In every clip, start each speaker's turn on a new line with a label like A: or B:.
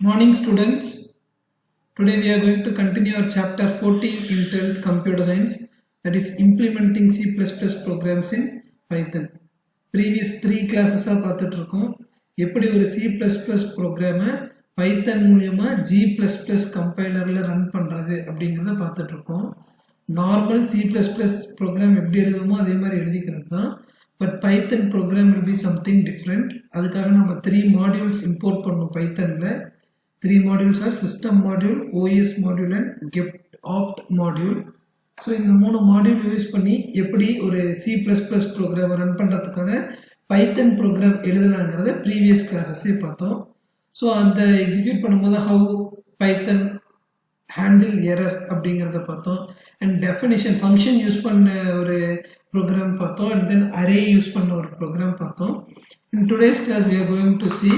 A: Morning students, today we are going to continue our chapter 14 in 12th computer science, that is implementing C++ programs in Python. Previous 3 classes are பார்த்துட்டு இருக்கோம். எப்படி ஒரு C++ program Python மூலமா G++ compilerல run பண்றது அப்படிங்கறத பார்த்துட்டு இருக்கோம். Normal C++ program எப்படி எழுதுவோமோ அதே மாதிரி எழுதிக்கிறது தான். But Python program will be something different. அதுக்காக நம்ம 3 modules import பண்ணோம் Pythonல. 3 modules are system module, OS module and get-opt module. So இந்த 3 module யூஸ் பண்ணி எப்படி ஒரு C++ program ரன் பண்றதுக்கான Python program எழுதலாம்ங்கறத previous classes பார்த்தோம். So அந்த எக்ஸிக்யூட் பண்ணும்போது how Python handle error அப்படிங்கறத பார்த்தோம். And definition function யூஸ் பண்ண ஒரு program பார்த்தோம். And then array யூஸ் பண்ண ஒரு program பார்த்தோம். In today's class we are going to see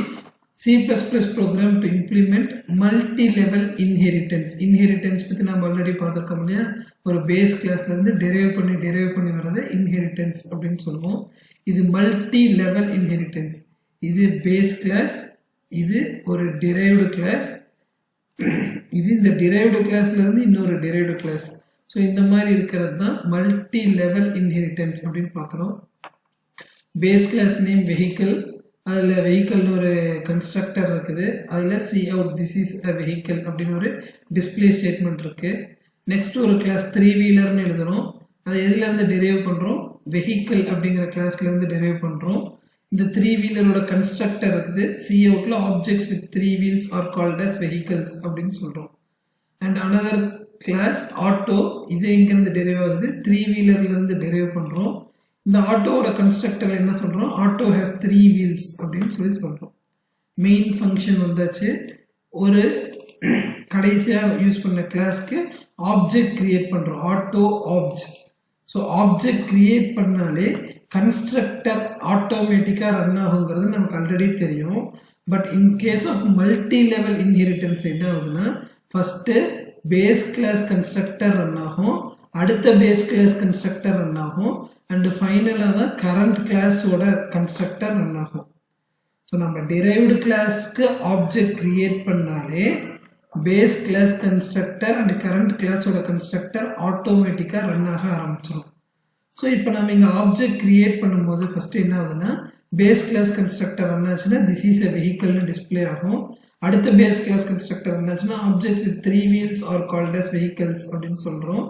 A: C++ program to implement multi-level inheritance. Inheritance பத்தி நாம ஆல்ரெடி பார்த்திருக்கோம் இல்லையா? ஒரு பேஸ் கிளாஸ்ல இருந்து டெரைவ் பண்ணி வரது inheritance அப்படின்னு சொல்லுவோம். இது multi-level inheritance. இது பேஸ் கிளாஸ், இது ஒரு derived கிளாஸ், இது இந்த derived கிளாஸ்ல இருந்து இன்னொரு derived கிளாஸ். ஸோ இந்த மாதிரி இருக்கிறது தான் multi-level inheritance அப்படின்னு பார்க்குறோம். பேஸ் கிளாஸ் நேம் வெஹிக்கிள், அதில் வெஹிக்கிள்னு ஒரு கன்ஸ்ட்ரக்டர் இருக்குது, அதில் cout this is a vehicle அப்படின்னு ஒரு டிஸ்பிளே ஸ்டேட்மெண்ட் இருக்கு. நெக்ஸ்ட் ஒரு கிளாஸ் 3 வீலர்னு எழுதணும். அதை எதுலேருந்து டெரைவ் பண்ணுறோம்? வெஹிக்கிள் அப்படிங்கிற கிளாஸ்லேருந்து டெரைவ் பண்ணுறோம். இந்த 3 வீலரோட கன்ஸ்ட்ரக்டர் இருக்குது. coutல objects with 3 wheels are called as vehicles அப்படின்னு சொல்கிறோம். அண்ட் another கிளாஸ் ஆட்டோ, இது எங்கேருந்து டெரைவ் ஆகுது? 3 வீலர்லேருந்து டெரைவ் பண்ணுறோம். இந்த ஆட்டோவோட கன்ஸ்ட்ரக்டர் என்ன சொல்றோம்? ஆட்டோ ஹேஸ் 3 வீல்ஸ் அப்படின்னு சொல்றோம். மெயின் ஃபங்க்ஷன் வந்தாச்சு. ஒரு கடைசியா யூஸ் பண்ண கிளாஸ்க்கு ஆப்ஜெக்ட் கிரியேட் பண்றோம், auto object. So object create பண்ணாலே கன்ஸ்ட்ரக்டர் ஆட்டோமேட்டிக்கா ரன் ஆகுங்கிறது நமக்கு ஆல்ரெடி தெரியும். But in case of multi level inheritance என்ன ஆகுதுன்னா, first base class constructor run ஆகும், அடுத்த பேஸ் கிளாஸ் கன்ஸ்ட்ரக்டர் ரன் ஆகும், அண்ட் ஃபைனலாக தான் கரண்ட் கிளாஸோட கன்ஸ்ட்ரக்டர் ரன் ஆகும். ஸோ நம்ம டிரைவ்டு கிளாஸ்க்கு ஆப்ஜெக்ட் கிரியேட் பண்ணாலே base class constructor and current கிளாஸோட கன்ஸ்ட்ரக்டர் ஆட்டோமேட்டிக்காக ரன் ஆக ஆரம்பிச்சிடும். ஸோ இப்போ நம்ம இங்கே ஆப்ஜெக்ட் கிரியேட் பண்ணும்போது ஃபர்ஸ்ட் என்ன ஆகுதுன்னா, பேஸ் கிளாஸ் கன்ஸ்ட்ரக்டர் ரன் ஆச்சுன்னா திஸ் இஸ் எ வெஹிக்கிள்னு டிஸ்பிளே ஆகும். அடுத்த பேஸ் கிளாஸ் கன்ஸ்ட்ரக்டர் ரன் ஆச்சுன்னா objects with 3 wheels are called as vehicles அப்படின்னு சொல்கிறோம்.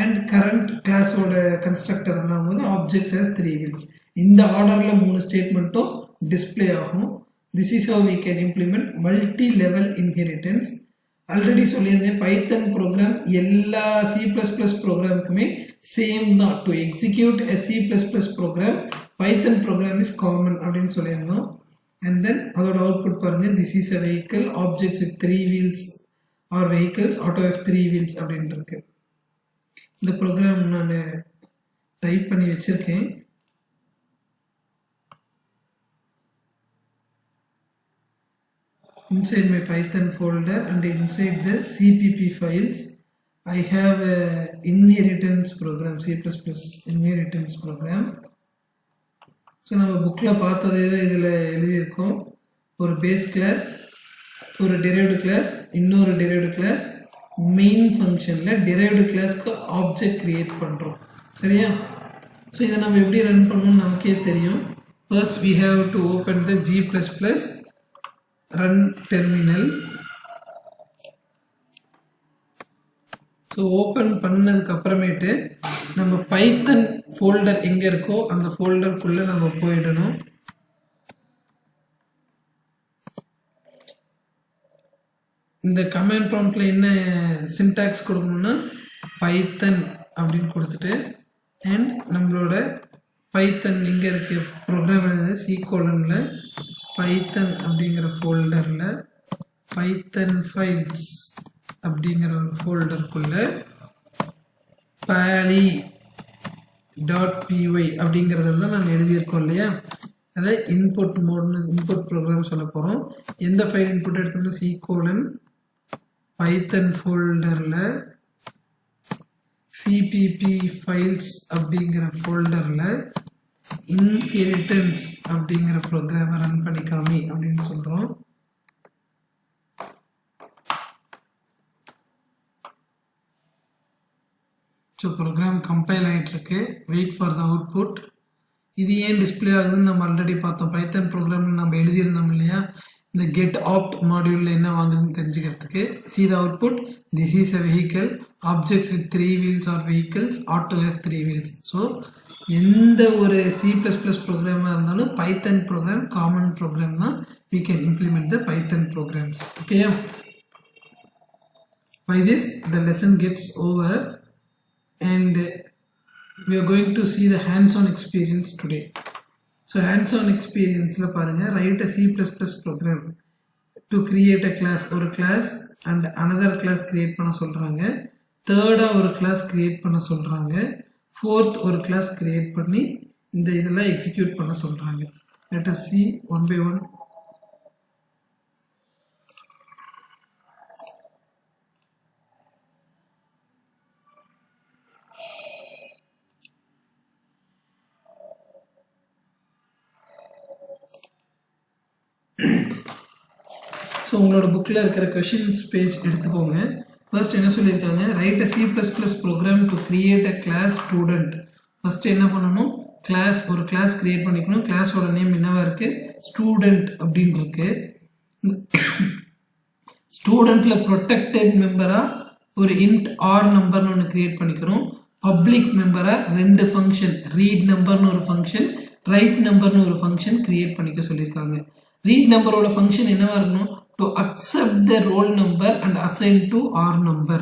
A: அண்ட் கரண்ட் கிளாஸோட கன்ஸ்ட்ரக்டர் ஆகும்போது ஆப்ஜெக்ட்ஸ் ஹேஸ் 3 வீல்ஸ். இந்த ஆர்டர்ல 3 ஸ்டேட்மெண்ட்டும் டிஸ்பிளே ஆகும். This is how we can implement multi level inheritance. Already சொல்லியிருந்தேன், பைத்தன் ப்ரோக்ராம் எல்லா C++ ப்ரோக்ராமுக்குமே சேம் தான். To execute a C++ program Python program is common அப்படின்னு சொல்லியிருந்தோம். அண்ட் தென் அதோட அவுட்புட் பாருங்க, this is a vehicle, objects with 3 wheels are vehicles, auto has 3 wheels அப்படின்னு இருக்கு. இந்த ப்ரோக்ராம் நான் டைப் பண்ணி வச்சிருக்கேன். Inside my Python folder and inside the CPP files I have a inheritance program, C++ inheritance program. So நம்ம புக்கில் பார்த்ததே தான் இதில் எழுதியிருக்கோம். ஒரு பேஸ் கிளாஸ், ஒரு derived கிளாஸ், இன்னொரு derived கிளாஸ், மெயின் ஃபங்க்ஷனில் derived கிளாஸ்க்கு ஆப்ஜெக்ட் கிரியேட் பண்ணுறோம். சரியா? ஸோ இதை நம்ம எப்படி ரன் பண்ணணும்னு நமக்கே தெரியும். First we have to open the G++ run terminal. So open பண்ணதுக்கு அப்புறமேட்டு நம்ம பைத்தன் ஃபோல்டர் எங்கே இருக்கோ அந்த ஃபோல்டருக்குள்ளே நம்ம போயிடணும். இந்த கமாண்ட் ப்ராம்ப்ட்ல என்ன சின்டாக்ஸ் கொடுக்கணும்னா பைத்தன் அப்படின்னு கொடுத்துட்டு, அண்ட் நம்மளோட பைத்தன் இங்கே இருக்க ப்ரோக்ராம் எழுதுறது C:\, பைத்தன் அப்படிங்கிற ஃபோல்டரில் பைத்தன் ஃபைல்ஸ் அப்படிங்கிற ஒரு ஃபோல்டருக்குள்ள pali.py அப்படிங்கிறதுல தான் நான் எழுதியிருக்கோம் இல்லையா? அதை இன்புட் மோட்னு இன்புட் ப்ரோக்ராம் சொல்ல போகிறோம். எந்த ஃபைல் இன்புட் எடுத்தோம்னா C:, பைத்தன் ஃபோல்டரில் cpp ஃபைல்ஸ் அப்படிங்கிற ஃபோல்டரில் inheritance அப்படிங்கிற ப்ரோக்ராமை ரன் பண்ணிக்காமி அப்படின்னு சொல்கிறோம். ஸோ ப்ரோக்ராம் கம்பைல் ஆகிட்டு இருக்கு. Wait for the output. இது ஏன் டிஸ்பிளே ஆகுதுன்னு நம்ம ஆல்ரெடி பார்த்தோம். பைத்தன் ப்ரோக்ராமில் நம்ம எழுதியிருந்தோம் இல்லையா, இந்த கெட் ஆப்ட் மாடியூலில் என்ன வாங்குதுன்னு தெரிஞ்சுக்கிறதுக்கு. see the output, this is a vehicle, objects with 3 wheels or vehicles, auto has 3 wheels. So எந்த ஒரு C++ ப்ரோக்ராமாக இருந்தாலும் பைத்தன் ப்ரோக்ராம் காமன் ப்ரோக்ராம் தான். we can implement the Python programs. Okay. By this the lesson gets over and we are going to see the hands-on experience today. So hands-on experience la parunga, write a C++ program to create a class, or class and another class create panna solranga, third or class create panna solranga, fourth or class create panni indha idella execute panna solranga. Let us see one by one. So உங்களோட புக்கில் இருக்கிற questions page எடுத்துக்கோங்க. First என்ன சொல்லியிருக்காங்க, write a C++ program to create a class student. First என்ன பண்ணணும், class ஒரு class create பண்ணிக்கணும். கிளாஸோட நேம் என்னவா இருக்குது, ஸ்டூடெண்ட் அப்படின்னு இருக்கு. ஸ்டூடெண்ட்ல ப்ரொடெக்டட் மெம்பராக ஒரு இன்ட் ஆர் நம்பர்னு ஒன்று கிரியேட் பண்ணிக்கிறோம். பப்ளிக் மெம்பராக 2 ஃபங்க்ஷன், ரீட் நம்பர்னு ஒரு ஃபங்க்ஷன், ரைட் நம்பர்னு ஒரு ஃபங்க்ஷன் கிரியேட் பண்ணிக்க சொல்லியிருக்காங்க. ரீட் நம்பரோட ஃபங்க்ஷன் என்னவா இருக்கணும், to accept the roll number and assign to R number.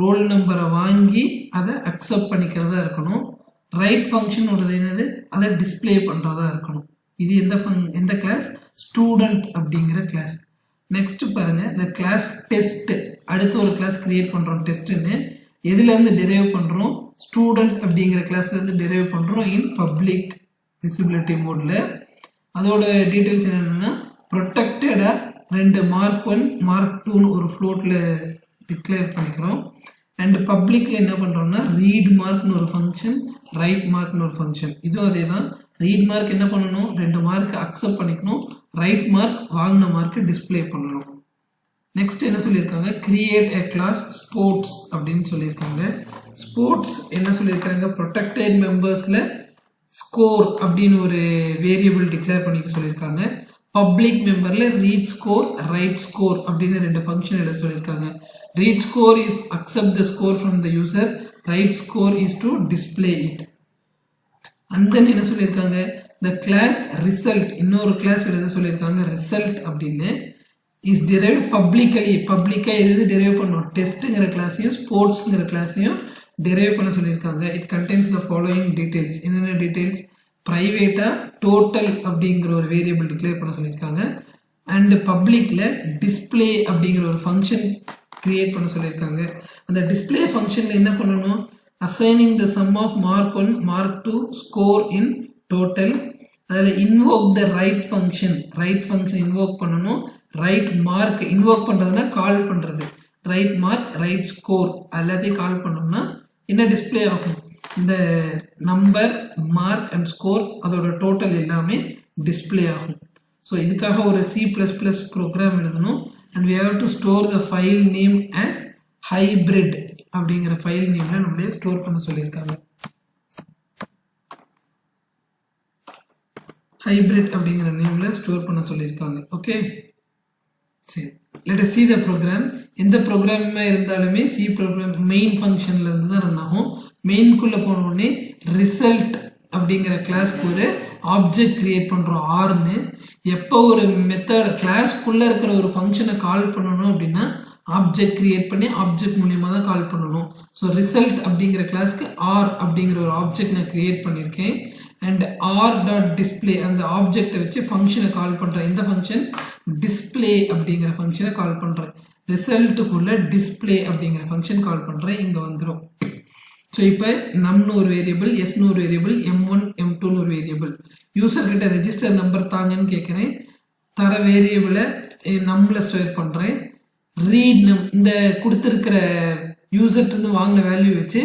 A: Roll நம்பரை வாங்கி அதை அக்செப்ட் பண்ணிக்கிறதா இருக்கணும். ரைட் ஃபங்க்ஷனோடது என்னது, அதை டிஸ்பிளே பண்ணுறதா இருக்கணும். இது எந்த கிளாஸ், ஸ்டூடெண்ட் அப்படிங்கிற கிளாஸ். நெக்ஸ்ட் பாருங்க, இந்த கிளாஸ் டெஸ்ட். அடுத்து ஒரு கிளாஸ் கிரியேட் பண்ணுறோம் டெஸ்ட்டுன்னு. எதுலேருந்து டெரைவ் பண்ணுறோம், ஸ்டூடெண்ட் அப்படிங்கிற கிளாஸ்லேருந்து டெரைவ் பண்ணுறோம் இன் பப்ளிக் விசிபிலிட்டி மோடில். அதோட டீட்டெயில்ஸ் என்னென்னா, ப்ரொடெக்டடாக 2 மார்க் 1 மார்க் 2ன்னு ஒரு ஃப்ளோட்டில் டிக்ளேர் பண்ணிக்கிறோம். அண்ட் பப்ளிக்கில் என்ன பண்ணுறோம்னா, ரீட் மார்க்னு ஒரு ஃபங்க்ஷன், ரைட் மார்க்னு ஒரு ஃபங்க்ஷன். இதுவும் அதே தான். ரீட் மார்க் என்ன பண்ணணும், 2 மார்க் அக்செப்ட் பண்ணிக்கணும். ரைட் மார்க் வாங்கின மார்க்கு டிஸ்பிளே பண்ணணும். நெக்ஸ்ட் என்ன சொல்லியிருக்காங்க, கிரியேட் எ கிளாஸ் ஸ்போர்ட்ஸ் அப்படின்னு சொல்லியிருக்காங்க. ஸ்போர்ட்ஸ் என்ன சொல்லியிருக்காங்க, ப்ரொடெக்டட் மெம்பர்ஸில் ஸ்கோர் அப்படின்னு ஒரு வேரியபிள் டிக்ளேர் பண்ணிக்க சொல்லியிருக்காங்க. பப்ளிக் மெம்பர்ல ரீட் ஸ்கோர், ரைட் ஸ்கோர் அப்படின்னு 2 ஃபங்க்ஷன் எழுத சொல்லியிருக்காங்க. Read score is accept the score from the user, write score is to display it. And then என்ன சொல்லியிருக்காங்க, த கிளாஸ் ரிசல்ட், இன்னொரு கிளாஸ் எழுத சொல்லியிருக்காங்க. ரிசல்ட் அப்படின்னு இஸ் டிரைவ் பப்ளிக்கலி, பப்ளிக்காக எது டிரைவ் பண்ணும், டெஸ்ட்டுங்கிற கிளாஸையும் ஸ்போர்ட்ஸுங்கிற கிளாஸையும் டெரைவ் பண்ண சொல்லியிருக்காங்க. It contains the following details. என்னென்ன டீடைல்ஸ், ப்ரைவேட்டாக டோட்டல் அப்படிங்கிற ஒரு வேரியபிள் டிக்ளேர் பண்ண சொல்லியிருக்காங்க. அண்ட் பப்ளிக்கில் டிஸ்பிளே அப்படிங்கிற ஒரு ஃபங்க்ஷன் கிரியேட் பண்ண சொல்லியிருக்காங்க. அந்த டிஸ்பிளே ஃபங்க்ஷனில் என்ன பண்ணணும், assigning the sum of mark 1 mark 2 score in total. அதில் invoke the write function, write function invoke பண்ணணும். ரைட் மார்க் இன்வோக் பண்ணுறதுனா கால் பண்ணுறது. ரைட் மார்க், ரைட் ஸ்கோர் எல்லாத்தையும் கால் பண்ணோம்னா என்ன டிஸ்பிளே ஆகும், இந்த நம்பர், மார்க் அண்ட் ஸ்கோர் அதோட டோட்டல் எல்லாமே டிஸ்பிளே ஆகும். ஸோ இதுக்காக ஒரு C++ ப்ரோக்ராம் எழுதணும். And we have to store the file name as hybrid அப்படிங்கிற ஃபைல் நேம்ல நம்மளே ஸ்டோர் பண்ண சொல்லியிருக்காங்க. hybrid அப்படிங்கிற நேம்ல ஸ்டோர் பண்ண சொல்லியிருக்காங்க. ஓகே, சரி, let us see the program. எந்த ப்ரோக்ராமாக இருந்தாலுமே C ப்ரோக்ராம் மெயின் ஃபங்க்ஷன்ல இருந்து தான் ரன் ஆகும். மெயின்குள்ளே போனோடனே ரிசல்ட் அப்படிங்கிற கிளாஸ்க்கு ஒரு ஆப்ஜெக்ட் கிரியேட் பண்ணுறோம் ஆர்னு. எப்போ ஒரு மெத்தட் கிளாஸ்க்குள்ளே இருக்கிற ஒரு ஃபங்க்ஷனை கால் பண்ணணும் அப்படின்னா ஆப்ஜெக்ட் கிரியேட் பண்ணி ஆப்ஜெக்ட் மூலியமாக தான் கால் பண்ணணும். ஸோ ரிசல்ட் அப்படிங்கிற கிளாஸ்க்கு ஆர் அப்படிங்கிற ஒரு ஆப்ஜெக்ட் நான் கிரியேட் பண்ணியிருக்கேன். அண்ட் ஆர் டாட் டிஸ்பிளே அந்த ஆப்ஜெக்டை வச்சு ஃபங்க்ஷனை கால் பண்ணுறேன். இந்த ஃபங்க்ஷன் டிஸ்பிளே அப்படிங்கிற ஃபங்க்ஷனை கால் பண்ணுறேன். ரிசல்ட்டுக்குள்ள டிஸ்பிளே அப்படிங்கிற ஃபங்க்ஷன் கால் பண்ணுறேன். இங்கே வந்துடும். ஸோ இப்போ நம்னு ஒரு வேரியபிள், எஸ்னு ஒரு வேரியபிள், M1 M2ன்னு ஒரு வேரியபிள். யூசர் கிட்ட ரெஜிஸ்டர் நம்பர் தாங்கன்னு கேட்குறேன். தர வேரியபிளை நம்மள ஸ்டோர் பண்ணுறேன். ரீட் நம் இந்த கொடுத்துருக்கிற யூசர்கிட்ட வாங்கின வேல்யூ வச்சு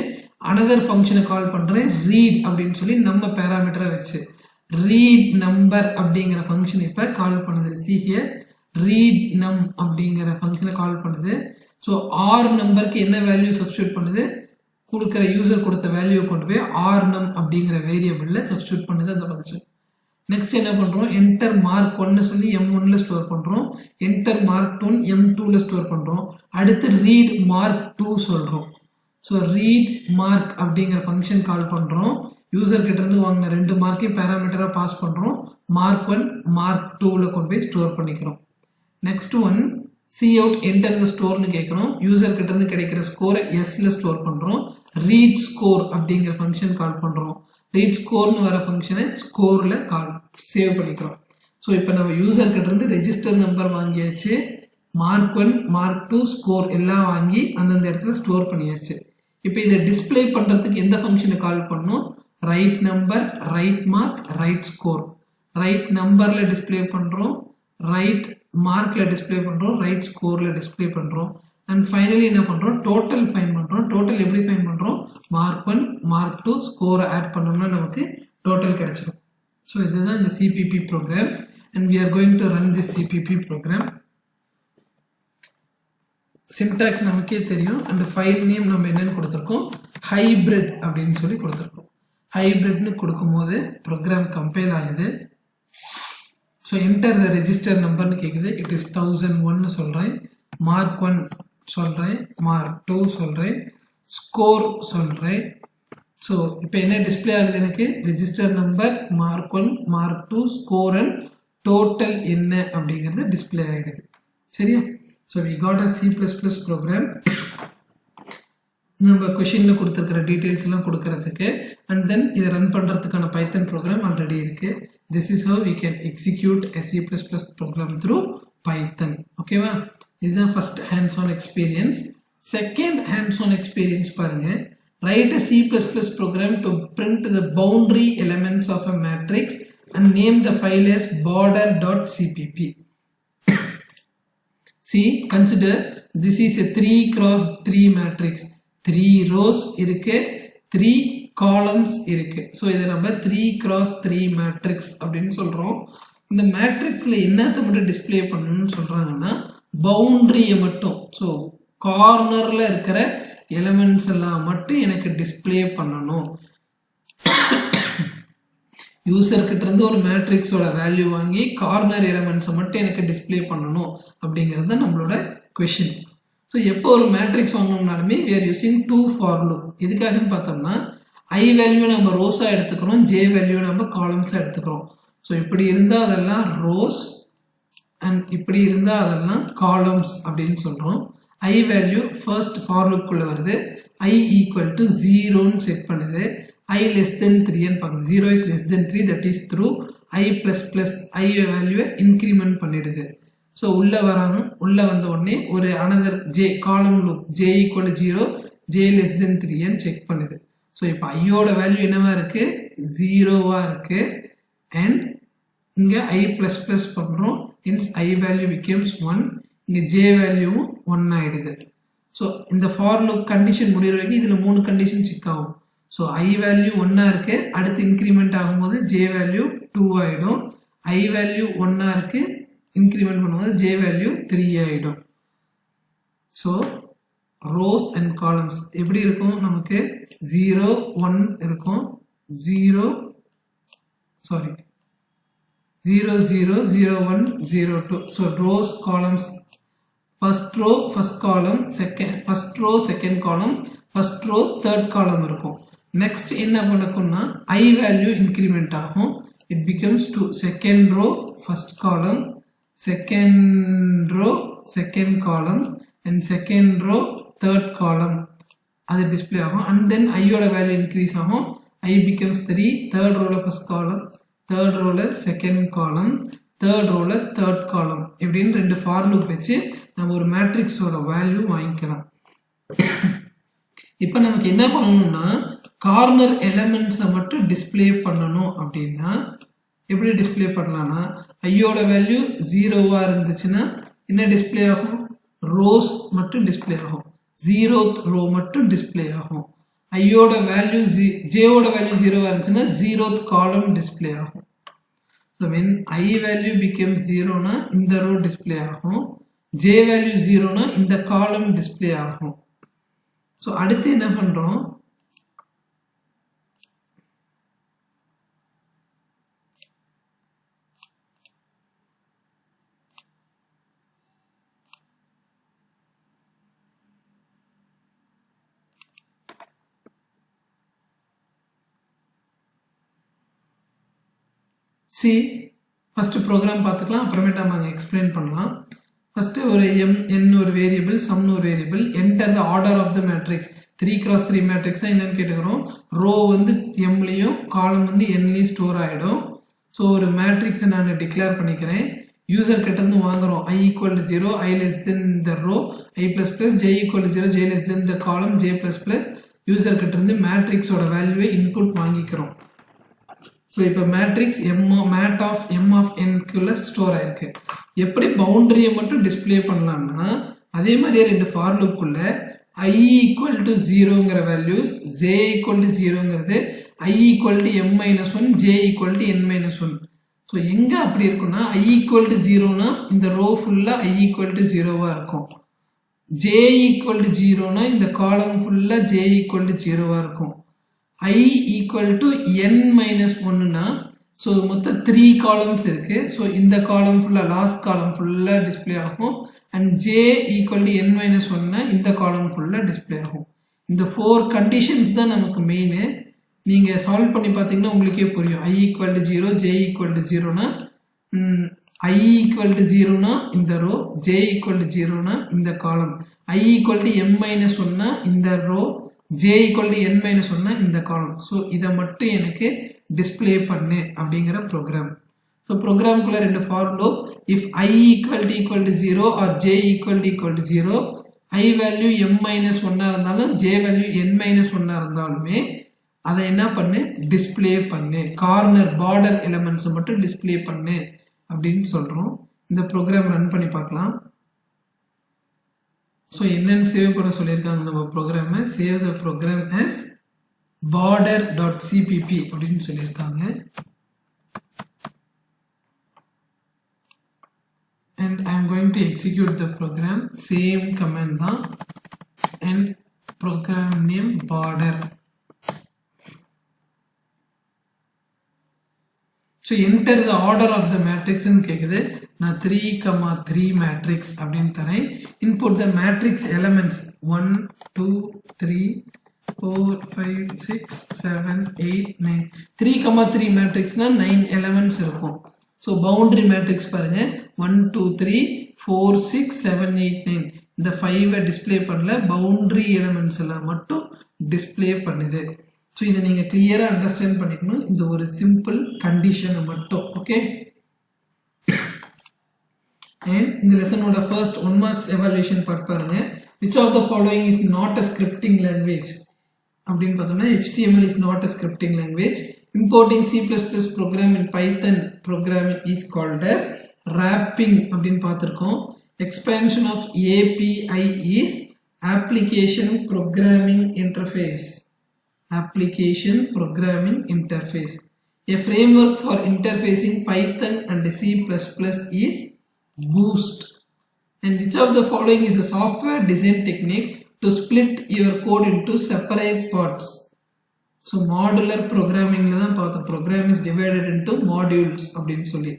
A: அனதர் ஃபங்க்ஷனை கால் பண்ணுறேன். ரீட் அப்படின்னு சொல்லி நம்ம பேராமீட்டரை வச்சு ரீட் நம்பர் அப்படிங்கிற ஃபங்க்ஷன் இப்போ கால் பண்ணுது. see here ரீட் நம் அப்படிங்கிற ஃபங்க்ஷனை கால் பண்ணுது. ஸோ ஆர் நம்பருக்கு என்ன வேல்யூ சப்ஸ்டியூட் பண்ணுது, கொடுக்குற யூசர் கொடுத்த வேல்யூ கொண்டு போய் rnum அப்படிங்கிற வேரியபிளில் சப்ஸ்டியூட் பண்ணுது அந்த ஃபங்க்ஷன். நெக்ஸ்ட் என்ன பண்ணுறோம், என்டர் மார்க் 1 சொல்லி m1ல ஸ்டோர் பண்ணுறோம், என்டர் மார்க் 2 m2ல ஸ்டோர் பண்ணுறோம். அடுத்து ரீட் மார்க் 2 சொல்கிறோம். ஸோ ரீட் மார்க் அப்படிங்கிற ஃபங்க்ஷன் கால் பண்ணுறோம். யூசர் கிட்ட இருந்து வாங்கின 2 மார்க்கையும் பேராமீட்டராக பாஸ் பண்ணுறோம். மார்க் 1 மார்க் 2ல கொண்டு போய் ஸ்டோர் பண்ணிக்கிறோம். Next one cout enter the ஸ்டோர்னு கேட்கணும். யூசர் கிட்ட இருந்து கிடைக்கிற ஸ்கோரை எஸ்ல ஸ்டோர் பண்ணுறோம். ரீட் ஸ்கோர் அப்படிங்கிற ஃபங்க்ஷன் கால் பண்ணுறோம். ரீட் ஸ்கோர்னு வர ஃபங்க்ஷனை ஸ்கோரில் சேவ் பண்ணிக்கிறோம். ஸோ இப்போ நம்ம யூசர் கிட்ட இருந்து ரெஜிஸ்டர் நம்பர் வாங்கியாச்சு, மார்க் 1 மார்க் 2 ஸ்கோர் எல்லாம் வாங்கி அந்தந்த இடத்துல ஸ்டோர் பண்ணியாச்சு. இப்போ இதை டிஸ்பிளே பண்ணுறதுக்கு எந்த ஃபங்க்ஷனை கால் பண்ணணும், right number right mark right score. Right நம்பரில் டிஸ்பிளே பண்ணுறோம், ரைட் மார்க்கில் டிஸ்பிளே பண்ணுறோம், ரைட் ஸ்கோரில் டிஸ்பிளே பண்ணுறோம். அண்ட் ஃபைனலி என்ன பண்ணுறோம், டோட்டல் ஃபைன் பண்ணுறோம். டோட்டல் எப்படி ஃபைன் பண்ணுறோம், மார்க் 1 மார்க் 2 ஸ்கோரை ஆட் பண்ணோம்னா நமக்கு டோட்டல் கிடைச்சிடும். ஸோ இதுதான் இந்த CPP program and we are going to run this CPP program. Syntax நமக்கே தெரியும். அண்ட் ஃபைல் நேம் நம்ம என்னன்னு கொடுத்துருக்கோம், ஹைப்ரிட் அப்படின்னு சொல்லி கொடுத்துருக்கோம். ஹைப்ரிட்னு கொடுக்கும்போது ப்ரோக்ராம் கம்பைல் ஆகுது. ஸோ என்டர் த ரெஜிஸ்டர் நம்பர்னு கேட்குது. இட் இஸ் 1001 சொல்கிறேன், மார்க் 1 சொல்கிறேன், மார்க் 2 சொல்கிறேன், ஸ்கோர் சொல்கிறேன். ஸோ இப்போ என்ன டிஸ்பிளே ஆகுது, எனக்கு register number, mark 1 mark 2 score and total என்ன அப்படிங்கிறது டிஸ்பிளே ஆகிடுது. சரியா? So we got a C++ program. நம்ம கொஷினில் கொடுத்துருக்கிற டீட்டெயில்ஸ் எல்லாம் கொடுக்கறதுக்கு அண்ட் தென் இதை ரன் பண்ணுறதுக்கான பைத்தன் ப்ரோக்ராம் ஆல்ரெடி இருக்குது. This is how we can execute a C++ program through Python. ஓகேவா? இதுதான் first hands on experience. Second hands on experience பாருங்க. Write a C++ program to print the boundary elements of a matrix and name the file as border.cpp. See, consider this is a 3x3 matrix. 3 rows இருக்கு, 3 columns இருக்கு. So இதை நம்ம 3x3 matrix அப்படின்னு சொல்றோம். இந்த மேட்ரிக்ஸ்ல என்னத்தை மட்டும் டிஸ்பிளே பண்ணணும்னு சொல்றாங்கன்னா பவுண்டரியை மட்டும். ஸோ கார்னர்ல இருக்கிற எலிமெண்ட்ஸ் எல்லாம் மட்டும் எனக்கு டிஸ்பிளே பண்ணணும். யூசர் கிட்ட இருந்து ஒரு மேட்ரிக்ஸோட வேல்யூ வாங்கி கார்னர் எலிமெண்ட்ஸை மட்டும் எனக்கு டிஸ்பிளே பண்ணணும் அப்படிங்கிறது தான் நம்மளோட கொஷின். ஸோ எப்போ ஒரு மேட்ரிக்ஸ் வாங்கணும்னாலுமே we are using 2 for loop. இதுக்காகன்னு பார்த்தோம்னா ஐ வேல்யூ நம்ம ரோஸாக எடுத்துக்கிறோம், ஜே வேல்யூ நம்ம காலம்ஸாக எடுத்துக்கிறோம். ஸோ இப்படி இருந்தால் அதெல்லாம் ரோஸ் அண்ட் இப்படி இருந்தால் அதெல்லாம் காலம்ஸ் அப்படின்னு சொல்கிறோம். ஐ வேல்யூ ஃபர்ஸ்ட் ஃபார் லூப்குள்ளே வருது, ஐ ஈக்குவல் டு 0ன்னு செட் பண்ணுது. I less than 3ன்னு பார்க்குது. 0 is less than 3, that is true. I plus plus I வேல்யூவை இன்க்ரிமெண்ட் பண்ணிடுது. ஸோ உள்ளே வராங்க, உள்ளே வந்த உடனே ஒரு another j column loop j equal 0, j less than 3ன்னு செக் பண்ணுது. ஸோ இப்போ ஐயோட வேல்யூ என்னவா இருக்கு, 0வா இருக்கு. அண்ட் இங்கே ஐ பிளஸ் பிளஸ் பண்ணுறோம், ஹென்ஸ் ஐ வேல்யூ பிகேம்ஸ் 1. இங்கே ஜே வேல்யூவும் 1 ஆயிடுது. ஸோ இந்த ஃபார் லூப் கண்டிஷன் முடிகிற வரைக்கும் இதில் 3 கண்டிஷன் செக் ஆகும். ஸோ ஐ வேல்யூ 1 இருக்கு, அடுத்து இன்க்ரிமெண்ட் ஆகும்போது ஜே வேல்யூ 2 ஆகிடும். ஐ வேல்யூ 1 இருக்கு, இன்க்ரிமெண்ட் பண்ணும்போது ஜே வேல்யூ 3 ஆகிடும். ஸோ ரோஸ் அண்ட் காலம்ஸ் எப்படி இருக்கும், நமக்கு 0 1 இருக்கும், 0 0 0 0 1 0 2. So rows columns first row first column, first row second column, first row third column இருக்கும். நெக்ஸ்ட் என்ன நடக்கும்னா ஐ வேல்யூ இன்க்ரிமெண்ட் ஆகும், it becomes 2. Second row first column, second row second column and second row third column அது display ஆகும். And then ஐயோட value increase ஆகும், i becomes 3. Third ரோல first column, third ரோல செகண்ட் காலம், தேர்ட் ரோல third column இப்படின்னு 2 for loop வச்சு நம்ம ஒரு மேட்ரிக்ஸோட வேல்யூ வாங்கிக்கலாம். இப்போ நமக்கு என்ன பண்ணணும்னா கார்னர் எலிமெண்ட்ஸை மட்டும் டிஸ்பிளே பண்ணணும். அப்படின்னா எப்படி டிஸ்பிளே பண்ணலாம்னா ஐயோட வேல்யூ 0வா இருந்துச்சுன்னா என்ன டிஸ்பிளே ஆகும், ரோஸ் மட்டும் டிஸ்பிளே ஆகும், 0th ரோ மட்டும் டிஸ்பிளே ஆகும். ஐயோட வேல்யூ ஜேவோட வேல்யூ 0வா இருந்துச்சுன்னா 0th காலம் டிஸ்பிளே ஆகும். So when i value become 0னா இந்த ரோ டிஸ்பிளே ஆகும், ஜே வேல்யூ 0னா இந்த காலம் டிஸ்பிளே ஆகும். ஸோ அடுத்து என்ன பண்ணுறோம், see first program பார்த்துக்கலாம் அப்புறமேட்டா நாம எக்ஸ்பிளைன் பண்ணலாம் first ஒரு n ஒரு வேரியபிள் sum ஒரு variable enter the order of the matrix 3x3 matrix என்னன்னு கேட்டுக்கிறோம் ரோ வந்து m லயும் காலம் வந்து n லயும் ஸ்டோர் ஆயிடும் சோ ஒரு மேட்ரிக்ஸ் நான் டிக்ளேர் பண்ணிக்கிறேன் யூசர் கிட்ட இருந்து வாங்குறோம் I equal to 0 I less than the row I plus plus j equal to 0 j less than the column j plus plus user கிட்ட இருந்து மேட்ரிக்ஸ் ஓட வேல்யூவை இன்புட் வாங்கிக்கிறோம் சோ இப்போ matrix mat of m of n குள்ள store ஆயிருக்கு எப்படி பவுண்டரியை மட்டும் டிஸ்ப்ளே பண்ணலாம்னா அதே மாதிரியே ரெண்டு ஃபார் லூப் குள்ள I equal to 0ங்கற வேல்யூஸ் j equal to 0ங்கிறது I equal to m minus 1 j equal to n minus 1 so எங்க அப்படி இருக்குன்னா I equal to 0 னா இந்த ரோ ஃபுல்லா I equal to 0வா இருக்கும் j equal to 0 னா இந்த காலம் ஃபுல்லா j equal to 0வா இருக்கும் I equal to n minus 1 னா சோ மொத்தம் 3 காலம்ஸ் இருக்கு சோ இந்த காலம் ஃபுல்லா லாஸ்ட் காலம் ஃபுல்லா டிஸ்ப்ளே ஆகும் and j equal to n minus 1 னா இந்த காலம் ஃபுல்லா டிஸ்ப்ளே ஆகும் இந்த 4 கண்டிஷன்ஸ் தான் நமக்கு மெயின் நீங்க சால்வ் பண்ணி பாத்தீங்கன்னா உங்களுக்கே புரியும் I equal to 0 j equal to 0 னா I equal to 0 னா இந்த ரோ j equal to 0 னா இந்த காலம் I equal to m minus 1 னா இந்த row j equal to n minus 1 னா இந்த காலம் சோ இத மட்டும் எனக்கு டிஸ்ப்ளே பண்ணு அப்படிங்கற ப்ரோகிராம் சோ ப்ரோகிராம் குள்ள ரெண்டு for loop if I equal to 0 or j equal to 0 I value m minus 1 ஆ இருந்தாலும் j value n minus 1 ஆ இருந்தாலுமே அதை என்ன பண்ணு டிஸ்ப்ளே பண்ணு கார்னர் பார்டர் எலிமெண்ட்ஸ் மட்டும் டிஸ்ப்ளே பண்ணு அப்படினு சொல்றோம் இந்த ப்ரோகிராம் ரன் பண்ணி பார்க்கலாம் சோ என்னன்னு சேவ் பண்ண சொல்லிருக்காங்க நம்ம ப்ரோகிராமை சேவ் தி ப்ரோகிராம் as border.cpp அப்படினு சொல்லிருக்காங்க and I am going to execute the program same command தான் and program name border so enter the order of the matrix ன்னு கேக்குது நான் 3, 3 matrix அப்படினு தரேன் input the matrix elements 1 2 3 4 5 6 7 8 9 3, 3 matrix னா 9 elements இருக்கும் so boundary matrix பாருங்க 1 2 3 4 6 7 8 9 இந்த 5 டிஸ்ப்ளே பண்ணல boundary elements எல்லாம் மட்டும் டிஸ்ப்ளே பண்ணுது so இத நீங்க கிளியரா அண்டர்ஸ்டாண்ட் பண்ணிக்கணும் இந்த ஒரு சிம்பிள் கண்டிஷனை மட்டும் ஓகே and இந்த லெசனோட ஃபர்ஸ்ட் 1 மார்க்ஸ் எவாலுவேஷன் பார்ட் பாருங்க which of the following is not a scripting language அப்படினு பார்த்தோம்னா HTML is not a scripting language importing C++ program in Python programming is called as wrapping அப்படினு பார்த்திருக்கோம் expansion of API is application programming interface a framework for interfacing Python and C++ is Boost and which of the following is a software design technique to split your code into separate parts so modular programming la dhaan paatha program is divided into modules அப்படினு சொல்லி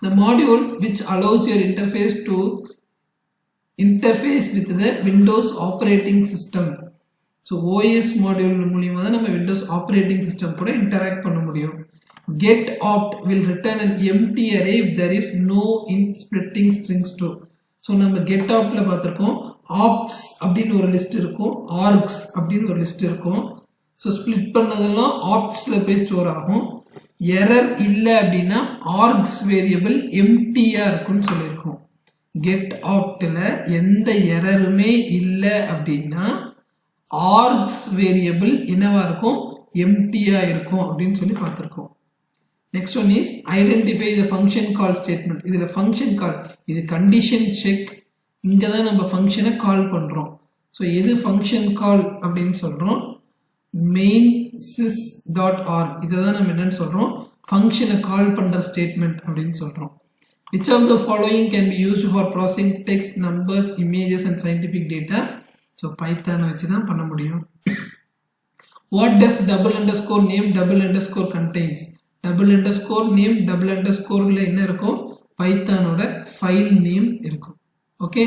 A: the module which allows your interface to interface with the Windows operating system so OS module மூலமா தான் நம்ம Windows operating system கூட interact பண்ண முடியும் get opt will return an empty array if there is no int splitting strings to so நம்ம get opt ல பாத்திருக்கோம் opts அப்படினு ஒரு லிஸ்ட் இருக்கும் args அப்படினு ஒரு லிஸ்ட் இருக்கும் so split பண்ணதெல்லாம் opts ல போய் ஸ்டோர் ஆகும் எரர் இல்ல அப்படினா args வேரியபிள் எம்டியா இருக்கும்னு சொல்லிருக்கோம் get opt ல எந்த எரருமே இல்ல அப்படினா args வேரியபிள் என்னவா இருக்கும் எம்டியா இருக்கும் அப்படினு சொல்லி பார்த்திருக்கோம் next one is identify the function call statement இதுல function call இது condition check இங்க தான் நம்ம ஃபங்க்ஷனை கால் பண்றோம் சோ எது ஃபங்க்ஷன் கால் அப்படினு சொல்றோம் main sys.arg இத தான் நம்ம என்னன்னு சொல்றோம் ஃபங்க்ஷனை கால் பண்ற ஸ்டேட்மென்ட் அப்படினு சொல்றோம் which of the following can be used for processing text numbers images and scientific data so python வச்சு தான் பண்ண முடியும் what does double underscore name double underscore contains double underscore name double underscore ல என்ன இருக்கும் பைத்தானோட file name இருக்கும் okay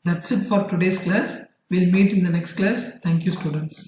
A: that's it for today's class we'll meet in the next class thank you students